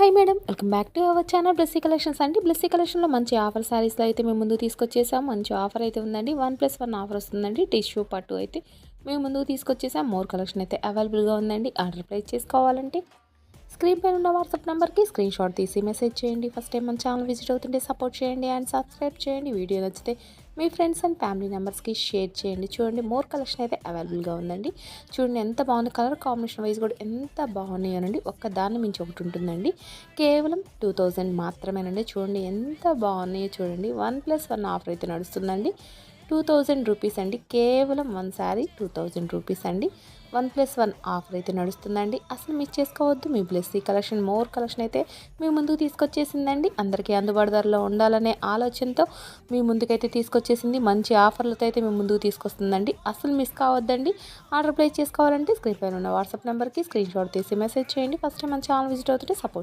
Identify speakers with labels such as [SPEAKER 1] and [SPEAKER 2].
[SPEAKER 1] Hi madam, welcome back to our channel Blessy collections అండి. బ్లెస్సీ కలెక్షన్లో మంచి ఆఫర్ శారీస్లో అయితే మేము ముందుకు తీసుకొచ్చేసాం. మంచి ఆఫర్ అయితే ఉందండి. 1+1 ఆఫర్ వస్తుందండి. టిష్యూ పట్టు అయితే మేము ముందుకు తీసుకొచ్చేసాం. మోర్ కలెక్షన్ అయితే అవైలబుల్గా ఉందండి. ఆర్డర్ ప్లేస్ చేసుకోవాలంటే స్క్రీన్ పైన ఉన్న వాట్సాప్ నెంబర్కి స్క్రీన్ షాట్ తీసి మెసేజ్ చేయండి. ఫస్ట్ టైం మన ఛానల్ విజిట్ అవుతుంటే సపోర్ట్ చేయండి అండ్ సబ్స్క్రైబ్ చేయండి. వీడియో నచ్చితే మీ ఫ్రెండ్స్ అండ్ ఫ్యామిలీ మెంబర్స్కి షేర్ చేయండి. చూడండి, మోర్ కలెక్షన్ అయితే అవైలబుల్గా ఉందండి. చూడండి ఎంత బాగుంది, కలర్ కాంబినేషన్ వైజ్ కూడా ఎంత బాగున్నాయనండి. ఒక్క దాన్ని మించి ఒకటి ఉంటుందండి. కేవలం 2000 మాత్రమేనండి. చూడండి ఎంత బాగున్నాయో చూడండి. 1+1 ఆఫర్ అయితే నడుస్తుందండి. 2000 రూపీస్ అండి. కేవలం వన్ శారీ 2000 రూపీస్ అండి. 1+1 ఆఫర్ అయితే నడుస్తుందండి. అసలు మిస్ చేసుకోవద్దు. మీ బ్లెస్సీ కలెక్షన్, మోర్ కలెక్షన్ అయితే మీ ముందుకు తీసుకొచ్చేసిందండి. అందరికీ అందుబాటు ధరలో ఉండాలనే ఆలోచనతో మీ ముందుకైతే తీసుకొచ్చేసింది. మంచి ఆఫర్లతో అయితే మీ ముందుకు తీసుకొస్తుందండి. అసలు మిస్ కావద్దండి. ఆర్డర్ ప్లేస్ చేసుకోవాలంటే స్క్రీన్ పైన ఉన్న వాట్సాప్ నెంబర్కి స్క్రీన్ షాట్ తీసి మెసేజ్ చేయండి. ఫస్ట్ టైం మన ఛానల్ విజిట్ అవుతుంటే సపోర్ట్